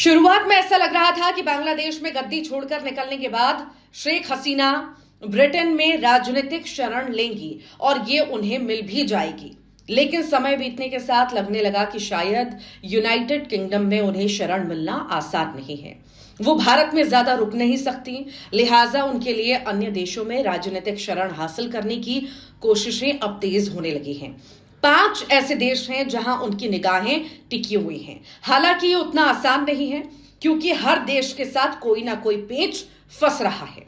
शुरुआत में ऐसा लग रहा था कि बांग्लादेश में गद्दी छोड़कर निकलने के बाद शेख हसीना ब्रिटेन में राजनीतिक शरण लेंगी और ये उन्हें मिल भी जाएगी। लेकिन समय बीतने के साथ लगने लगा कि शायद यूनाइटेड किंगडम में उन्हें शरण मिलना आसान नहीं है। वो भारत में ज्यादा रुक नहीं सकती, लिहाजा उनके लिए अन्य देशों में राजनीतिक शरण हासिल करने की कोशिशें अब तेज होने लगी हैं। 5 ऐसे देश हैं जहां उनकी निगाहें टिकी हुई हैं। हालांकि ये उतना आसान नहीं है, क्योंकि हर देश के साथ कोई ना कोई पेच फंस रहा है।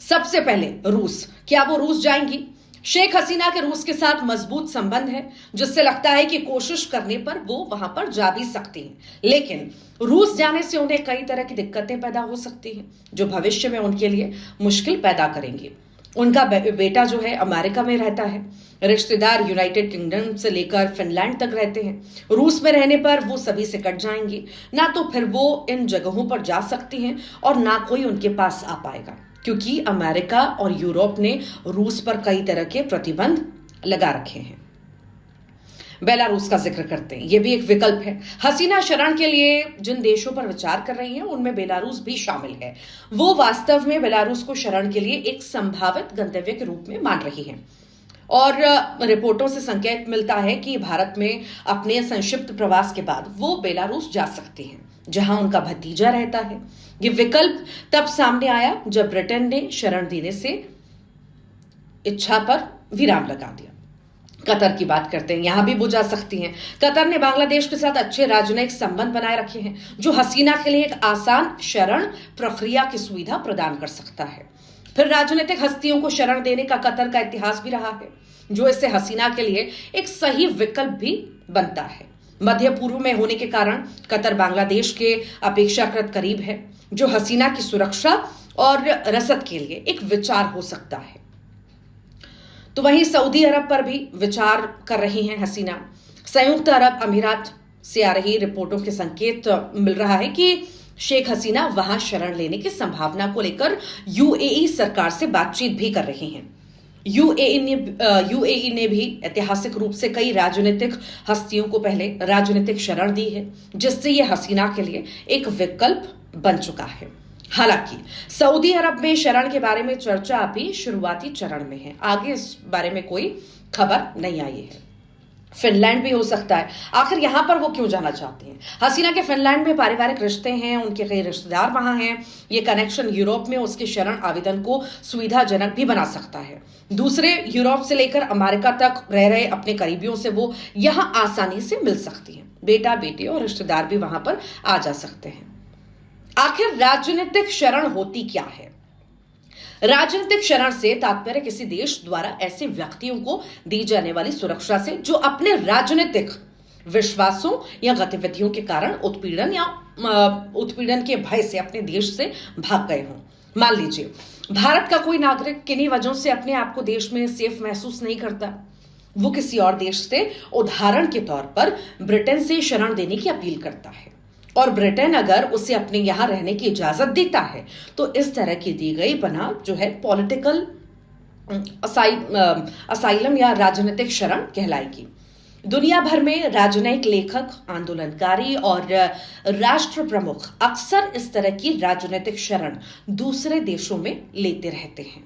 सबसे पहले रूस। क्या वो रूस जाएंगी? शेख हसीना के रूस के साथ मजबूत संबंध है, जिससे लगता है कि कोशिश करने पर वो वहां पर जा भी सकती हैं। लेकिन रूस जाने से उन्हें कई तरह की दिक्कतें पैदा हो सकती हैं, जो भविष्य में उनके लिए मुश्किल पैदा करेंगी। उनका बेटा जो है अमेरिका में रहता है, रिश्तेदार यूनाइटेड किंगडम से लेकर फिनलैंड तक रहते हैं। रूस में रहने पर वो सभी से कट जाएंगी, ना तो फिर वो इन जगहों पर जा सकती हैं और ना कोई उनके पास आ पाएगा, क्योंकि अमेरिका और यूरोप ने रूस पर कई तरह के प्रतिबंध लगा रखे हैं। बेलारूस का जिक्र करते हैं, यह भी एक विकल्प है। हसीना शरण के लिए जिन देशों पर विचार कर रही हैं उनमें बेलारूस भी शामिल है। वो वास्तव में बेलारूस को शरण के लिए एक संभावित गंतव्य के रूप में मान रही हैं और रिपोर्टों से संकेत मिलता है कि भारत में अपने संक्षिप्त प्रवास के बाद वो बेलारूस जा सकती हैं, जहां उनका भतीजा रहता है। ये विकल्प तब सामने आया जब ब्रिटेन ने शरण देने से इच्छा पर विराम लगा दिया। कतर की बात करते हैं, यहां भी वो जा सकती हैं। कतर ने बांग्लादेश के साथ अच्छे राजनयिक संबंध बनाए रखे हैं, जो हसीना के लिए एक आसान शरण प्रक्रिया की सुविधा प्रदान कर सकता है। फिर राजनीतिक हस्तियों को शरण देने का कतर का इतिहास भी रहा है, जो इससे हसीना के लिए एक सही विकल्प भी बनता है। मध्य पूर्व में होने के कारण कतर बांग्लादेश के अपेक्षाकृत करीब है, जो हसीना की सुरक्षा और रसद के लिए एक विचार हो सकता है। तो वहीं सऊदी अरब पर भी विचार कर रही हैं हसीना। संयुक्त अरब अमीरात से आ रही रिपोर्टों के संकेत मिल रहा है कि शेख हसीना वहां शरण लेने की संभावना को लेकर यूएई सरकार से बातचीत भी कर रही हैं। यूएई ने भी ऐतिहासिक रूप से कई राजनीतिक हस्तियों को पहले राजनीतिक शरण दी है, जिससे यह हसीना के लिए एक विकल्प बन चुका है। हालांकि सऊदी अरब में शरण के बारे में चर्चा अभी शुरुआती चरण में है, आगे इस बारे में कोई खबर नहीं आई है। फिनलैंड भी हो सकता है। आखिर यहां पर वो क्यों जाना चाहती हैं? हसीना के फिनलैंड में पारिवारिक रिश्ते हैं, उनके कई रिश्तेदार वहां हैं। ये कनेक्शन यूरोप में उसके शरण आवेदन को सुविधाजनक भी बना सकता है। दूसरे यूरोप से लेकर अमेरिका तक रह रहे अपने करीबियों से वो यहां आसानी से मिल सकती हैं। बेटा बेटी और रिश्तेदार भी वहां पर आ जा सकते हैं। आखिर राजनीतिक शरण होती क्या है? राजनीतिक शरण से तात्पर्य किसी देश द्वारा ऐसे व्यक्तियों को दी जाने वाली सुरक्षा से जो अपने राजनीतिक विश्वासों या गतिविधियों के कारण उत्पीड़न के भय से अपने देश से भाग गए हों। मान लीजिए भारत का कोई नागरिक किन्हीं वजहों से अपने आप को देश में सेफ महसूस नहीं करता, वो किसी और देश से उदाहरण के तौर पर ब्रिटेन से शरण देने की अपील करता है और ब्रिटेन अगर उसे अपने यहां रहने की इजाजत देता है तो इस तरह की दी गई पनाह जो है पॉलिटिकल असाइलम या राजनीतिक शरण कहलाएगी। दुनिया भर में राजनयिक लेखक, आंदोलनकारी और राष्ट्र प्रमुख अक्सर इस तरह की राजनीतिक शरण दूसरे देशों में लेते रहते हैं।